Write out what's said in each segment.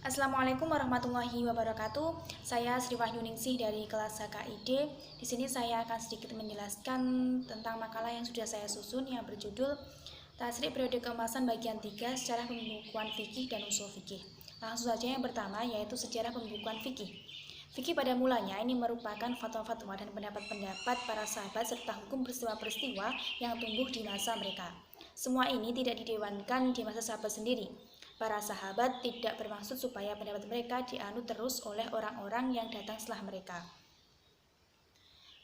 Assalamualaikum warahmatullahi wabarakatuh. Saya Sri Wahyuningsih dari kelas HKID. Di sini saya akan sedikit menjelaskan tentang makalah yang sudah saya susun yang berjudul Tasrif Periode Keemasan Bagian 3 Sejarah Pembukuan Fikih dan Ushul Fikih. Langsung saja yang pertama yaitu sejarah pembukuan fikih. Fikih pada mulanya ini merupakan fatwa-fatwa dan pendapat-pendapat para sahabat serta hukum peristiwa-peristiwa yang tumbuh di masa mereka. Semua ini tidak didewankan di masa sahabat sendiri. Para sahabat tidak bermaksud supaya pendapat mereka dianut terus oleh orang-orang yang datang setelah mereka.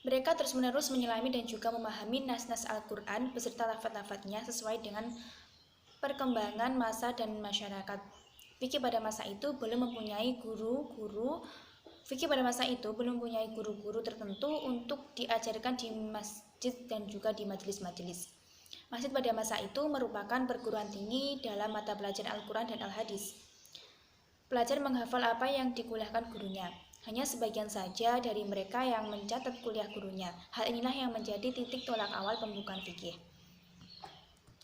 Mereka terus-menerus menyelami dan juga memahami nas-nas Al-Quran beserta lafaz-lafaznya sesuai dengan perkembangan masa dan masyarakat. Fikih pada masa itu belum mempunyai guru-guru tertentu untuk diajarkan di masjid dan juga di majelis-majelis. Masjid pada masa itu merupakan perguruan tinggi dalam mata pelajaran Al-Quran dan Al-Hadis. Pelajar menghafal apa yang dikuliahkan gurunya. Hanya sebagian saja dari mereka yang mencatat kuliah gurunya. Hal inilah yang menjadi titik tolak awal pembukaan fikih.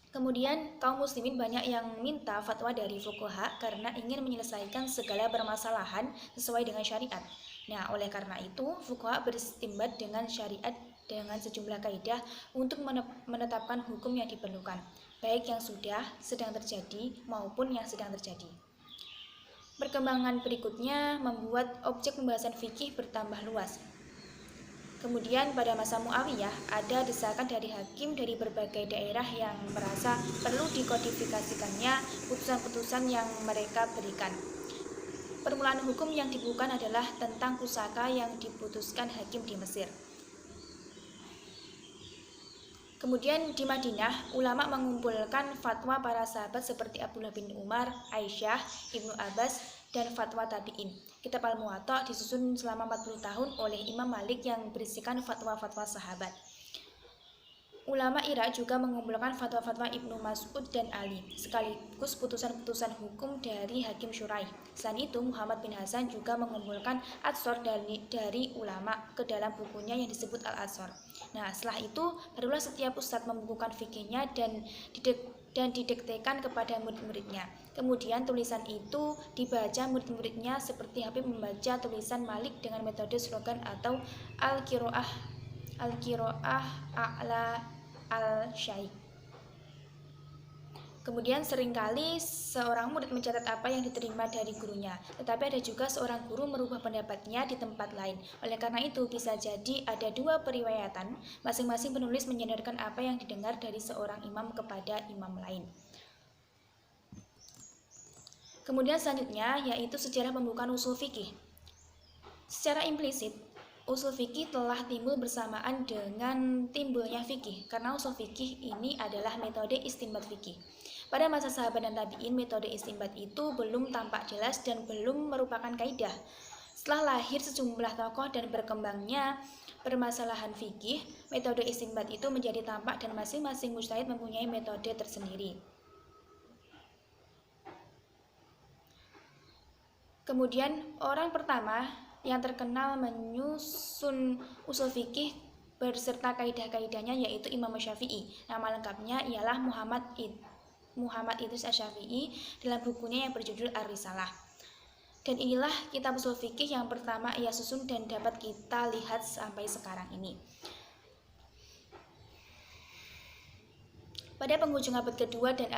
Kemudian kaum muslimin banyak yang minta fatwa dari fuqaha karena ingin menyelesaikan segala permasalahan sesuai dengan syariat. Nah, oleh karena itu fuqaha beristimbat dengan syariat dengan sejumlah kaidah untuk menetapkan hukum yang diperlukan, baik yang sudah, sedang terjadi, maupun yang sedang terjadi. Perkembangan berikutnya membuat objek pembahasan fikih bertambah luas. Kemudian pada masa Muawiyah ada desakan dari hakim dari berbagai daerah yang merasa perlu dikodifikasikannya putusan-putusan yang mereka berikan. Permulaan hukum yang dibukukan adalah tentang pusaka yang diputuskan hakim di Mesir. Kemudian di Madinah, ulama mengumpulkan fatwa para sahabat seperti Abdullah bin Umar, Aisyah, Ibnu Abbas, dan fatwa tabi'in. Kitab Al-Muwatta disusun selama 40 tahun oleh Imam Malik yang berisikan fatwa-fatwa sahabat. Ulama Irak juga mengumpulkan fatwa-fatwa Ibnu Mas'ud dan Ali, sekaligus putusan-putusan hukum dari Hakim Syurai. Selain itu, Muhammad bin Hasan juga mengumpulkan Atsor dari ulama ke dalam bukunya yang disebut Al-Atsor. Nah, setelah itu, barulah setiap ustadz membukukan fikihnya dan didiktekan kepada murid-muridnya. Kemudian tulisan itu dibaca murid-muridnya seperti Habib membaca tulisan Malik dengan metode slogan atau al-qiraah a'la al-syaikh. Kemudian seringkali seorang murid mencatat apa yang diterima dari gurunya, tetapi ada juga seorang guru merubah pendapatnya di tempat lain. Oleh karena itu bisa jadi ada dua periwayatan, masing-masing penulis menyandarkan apa yang didengar dari seorang imam kepada imam lain. Kemudian selanjutnya yaitu sejarah pembukaan ushul fikih. Secara implisit, ushul fikih telah timbul bersamaan dengan timbulnya fikih, karena ushul fikih ini adalah metode istinbat fikih. Pada masa sahabat dan tabi'in, metode istinbat itu belum tampak jelas dan belum merupakan kaidah. Setelah lahir sejumlah tokoh dan berkembangnya permasalahan fikih, metode istinbat itu menjadi tampak dan masing-masing mujtahid mempunyai metode tersendiri. Kemudian orang pertama yang terkenal menyusun ushul fikih berserta kaidah-kaidahnya yaitu Imam Syafi'i. Nama lengkapnya ialah Muhammad Idris Asy-Syafi'i dalam bukunya yang berjudul Ar-Risalah. Dan inilah kitab ushul fikih yang pertama ia susun dan dapat kita lihat sampai sekarang ini. Pada penghujung abad kedua dan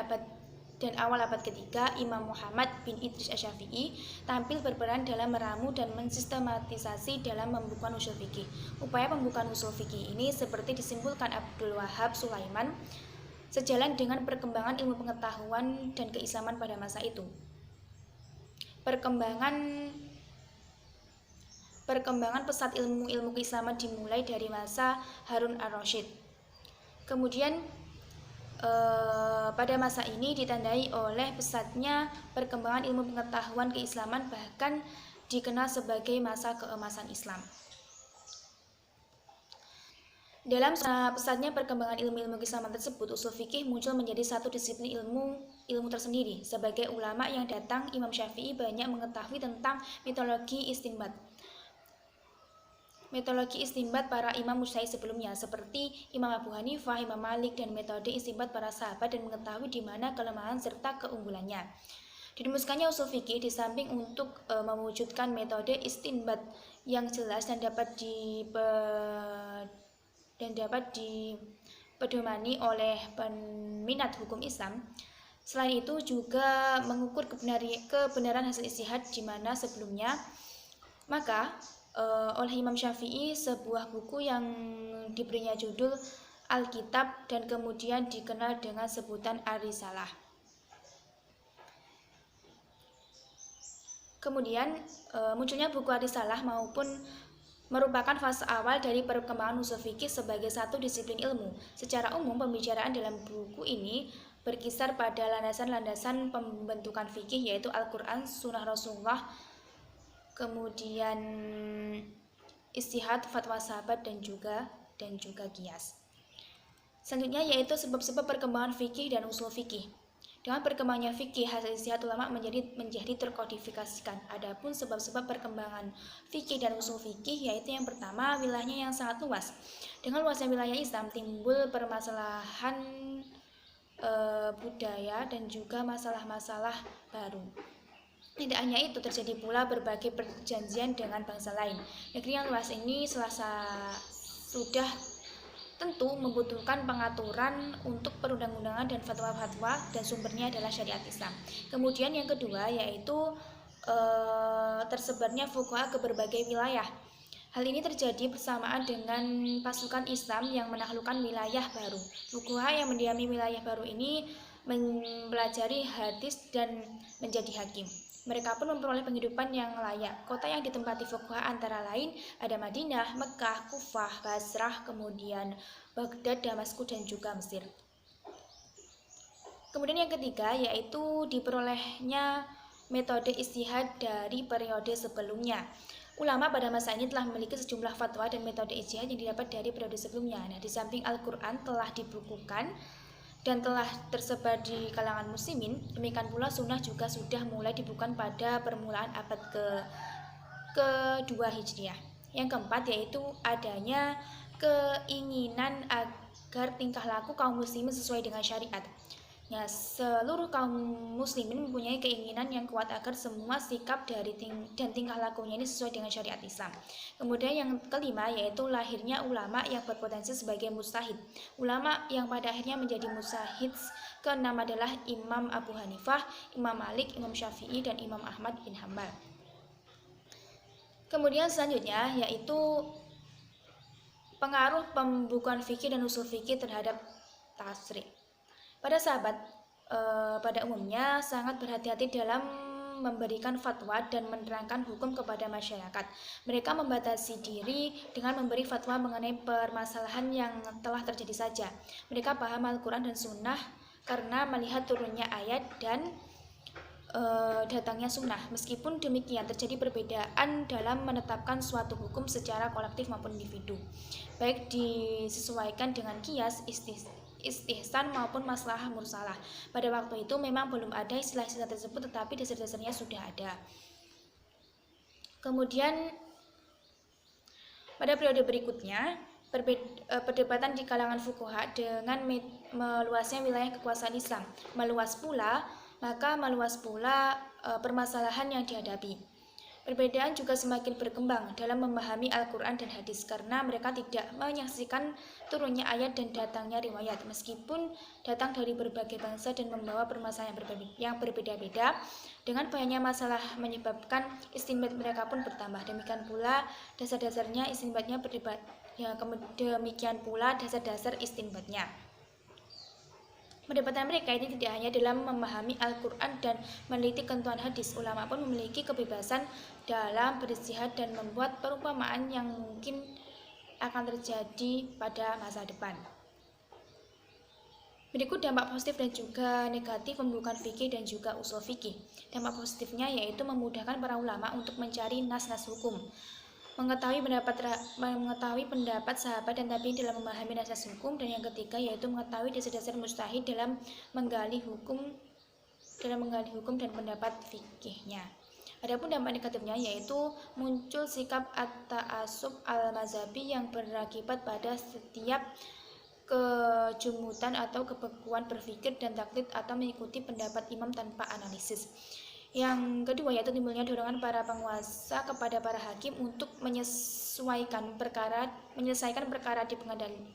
awal abad ketiga, Imam Muhammad bin Idris Asy-Syafi'i tampil berperan dalam meramu dan mensistematisasi dalam pembukuan ushul fikih. Upaya pembukaan ushul fikih ini seperti disimpulkan Abdul Wahab Sulaiman sejalan dengan perkembangan ilmu pengetahuan dan keislaman pada masa itu. Perkembangan pesat ilmu keislaman dimulai dari masa Harun ar-Rasyid. Kemudian pada masa ini ditandai oleh pesatnya perkembangan ilmu pengetahuan keislaman, bahkan dikenal sebagai masa keemasan Islam. Dalam pesatnya perkembangan ilmu-ilmu keislaman tersebut, ushul fikih muncul menjadi satu disiplin ilmu tersendiri. Sebagai ulama yang datang, Imam Syafi'i banyak mengetahui tentang metodologi istinbat para imam mujtahid sebelumnya seperti Imam Abu Hanifah, Imam Malik, dan metode istinbat para sahabat dan mengetahui di mana kelemahan serta keunggulannya. Dirumuskannya usul fikih di samping untuk mewujudkan metode istinbat yang jelas dan dapat dipedomani oleh peminat hukum Islam. Selain itu juga mengukur kebenaran hasil ijtihad di mana sebelumnya. Maka oleh Imam Syafi'i sebuah buku yang diberinya judul Alkitab dan kemudian dikenal dengan sebutan Ar-Risalah. Kemudian munculnya buku Ar-Risalah merupakan fase awal dari perkembangan usul fikih sebagai satu disiplin ilmu. Secara umum, pembicaraan dalam buku ini berkisar pada landasan-landasan pembentukan fikih, yaitu Al-Quran, Sunnah Rasulullah, kemudian ijtihad, fatwa sahabat, dan juga qiyas. Selanjutnya yaitu sebab-sebab perkembangan fikih dan usul fikih. Dengan berkembangnya fikih, hasil ijtihad ulama menjadi terkodifikasikan. Adapun sebab-sebab perkembangan fikih dan usul fikih yaitu yang pertama, wilayahnya yang sangat luas. Dengan luasnya wilayah Islam timbul permasalahan budaya dan juga masalah-masalah baru. Tidak hanya itu, terjadi pula berbagai perjanjian dengan bangsa lain. Negeri yang luas ini sudah tentu membutuhkan pengaturan untuk perundang-undangan dan fatwa-fatwa, dan sumbernya adalah syariat Islam. Kemudian yang kedua yaitu tersebarnya fuqaha ke berbagai wilayah. Hal ini terjadi bersamaan dengan pasukan Islam yang menaklukkan wilayah baru. Fuqaha yang mendiami wilayah baru ini mempelajari hadis dan menjadi hakim. Mereka pun memperoleh penghidupan yang layak. Kota yang ditempati fuqaha antara lain ada Madinah, Mekah, Kufah, Basrah, kemudian Baghdad, Damaskus, dan juga Mesir. Kemudian yang ketiga yaitu diperolehnya metode ijtihad dari periode sebelumnya. Ulama pada masa ini telah memiliki sejumlah fatwa dan metode ijtihad yang didapat dari periode sebelumnya. Nah, di samping Al-Quran telah dibukukan dan telah tersebar di kalangan muslimin, demikian pula sunnah juga sudah mulai dibukukan pada permulaan abad ke-2 Hijriah. Yang keempat yaitu adanya keinginan agar tingkah laku kaum muslimin sesuai dengan syariat. Ya, seluruh kaum muslimin mempunyai keinginan yang kuat agar semua sikap dan tingkah lakunya ini sesuai dengan syariat Islam. Kemudian yang kelima yaitu lahirnya ulama yang berpotensi sebagai mujtahid. Ulama yang pada akhirnya menjadi mujtahid keenam adalah Imam Abu Hanifah, Imam Malik, Imam Syafi'i, dan Imam Ahmad bin Hambal. Kemudian selanjutnya yaitu pengaruh pembukuan fikih dan usul fikih terhadap tasrih. Para sahabat pada umumnya sangat berhati-hati dalam memberikan fatwa dan menerangkan hukum kepada masyarakat. Mereka membatasi diri dengan memberi fatwa mengenai permasalahan yang telah terjadi saja. Mereka paham Al-Quran dan Sunnah karena melihat turunnya ayat dan datangnya sunnah. Meskipun demikian, terjadi perbedaan dalam menetapkan suatu hukum secara kolektif maupun individu, baik disesuaikan dengan qiyas, istihsan maupun maslahah mursalah. Pada waktu itu memang belum ada istilah-istilah tersebut, tetapi dasar-dasarnya sudah ada. Kemudian pada periode berikutnya, perdebatan di kalangan fuqaha dengan meluasnya wilayah kekuasaan Islam meluas pula permasalahan yang dihadapi. Perbedaan juga semakin berkembang dalam memahami Al-Quran dan hadis karena mereka tidak menyaksikan turunnya ayat dan datangnya riwayat, meskipun datang dari berbagai bangsa dan membawa permasalahan yang berbeda-beda. Dengan banyaknya masalah menyebabkan istinbat mereka pun bertambah. Demikian pula dasar-dasarnya istinbatnya berdebat. Demikian pula dasar-dasar istinbatnya. Perdebatan mereka ini tidak hanya dalam memahami Al-Quran dan meneliti ketentuan hadis. Ulama pun memiliki kebebasan dalam beristihad dan membuat perumpamaan yang mungkin akan terjadi pada masa depan. Berikut dampak positif dan juga negatif pembukuan fikih dan juga usul fikih. Dampak positifnya yaitu memudahkan para ulama untuk mencari nas-nas hukum, mengetahui pendapat sahabat dan tabi'in dalam memahami nas-nas hukum, dan yang ketiga yaitu mengetahui dasar-dasar mujtahid dalam menggali hukum dan pendapat fikihnya. Adapun dampak negatifnya yaitu muncul sikap at-ta'assub al-mazhabi yang berakibat pada setiap kejumutan atau kebekuan berpikir dan taklid atau mengikuti pendapat imam tanpa analisis. Yang kedua yaitu timbulnya dorongan para penguasa kepada para hakim untuk menyelesaikan perkara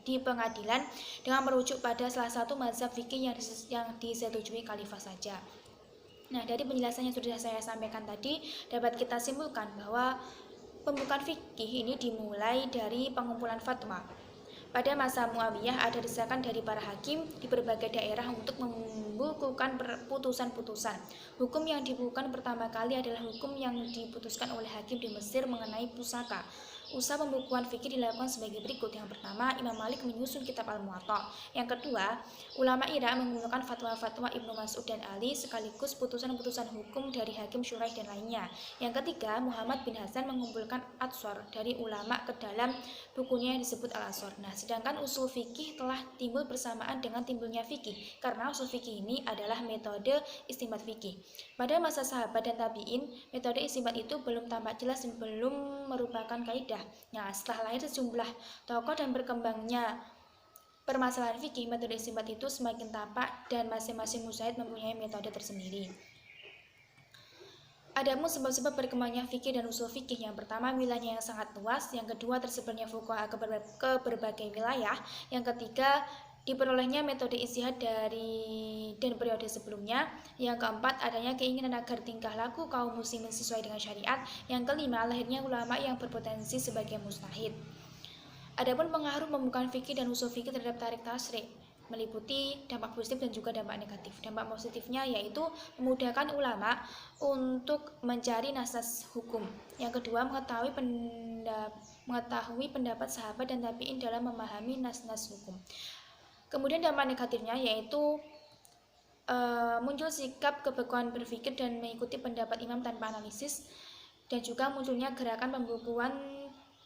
di pengadilan dengan merujuk pada salah satu mazhab fikih yang disetujui khalifah saja. Nah, dari penjelasan yang sudah saya sampaikan tadi dapat kita simpulkan bahwa pembukaan fikih ini dimulai dari pengumpulan fatwa. Pada masa Muawiyah ada desakan dari para hakim di berbagai daerah untuk membukukan putusan-putusan. Hukum yang dibukukan pertama kali adalah hukum yang diputuskan oleh hakim di Mesir mengenai pusaka. Usaha pembukuan fikih dilakukan sebagai berikut. Yang pertama, Imam Malik menyusun kitab Al-Muwatta. Yang kedua, ulama Irak mengumpulkan fatwa-fatwa Ibnu Mas'ud dan Ali sekaligus putusan-putusan hukum dari Hakim Syuraih dan lainnya. Yang ketiga, Muhammad bin Hasan mengumpulkan Atsor dari ulama ke dalam bukunya yang disebut Al-Asor. Nah, sedangkan usul fikih telah timbul bersamaan dengan timbulnya fikih karena usul fikih ini adalah metode istinbat fikih. Pada masa sahabat dan tabi'in, metode istinbat itu belum tampak jelas dan belum merupakan kaidah. Nah, setelah lahir sejumlah tokoh dan berkembangnya permasalahan fikih, metode istinbat itu semakin tampak dan masing-masing mujtahid mempunyai metode tersendiri. Adapun sebab-sebab berkembangnya fikih dan usul fikih, yang pertama wilayahnya yang sangat luas, yang kedua tersebarnya fuqaha ke berbagai wilayah, yang ketiga diperolehnya metode ijtihad dan periode sebelumnya, yang keempat adanya keinginan agar tingkah laku kaum muslimin sesuai dengan syariat, yang kelima lahirnya ulama yang berpotensi sebagai mujtahid. Adapun pengaruh pembukaan fikih dan usul fikih terhadap tarik tasyrik meliputi dampak positif dan juga dampak negatif. Dampak positifnya yaitu memudahkan ulama untuk mencari nas-nas hukum. Yang kedua, mengetahui pendapat sahabat dan tabi'in dalam memahami nas-nas hukum. Kemudian dampak negatifnya yaitu muncul sikap kebekuan berpikir dan mengikuti pendapat imam tanpa analisis, dan juga munculnya gerakan pembukuan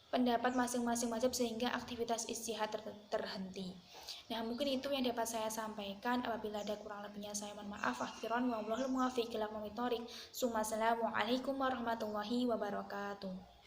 pendapat masing-masing mazhab sehingga aktivitas ijtihad terhenti. Nah, mungkin itu yang dapat saya sampaikan. Apabila ada kurang lebihnya saya mohon maaf. Akhirun wallahul muwaffiq ila aqwamit thoriq. Assalamualaikum warahmatullahi wabarakatuh.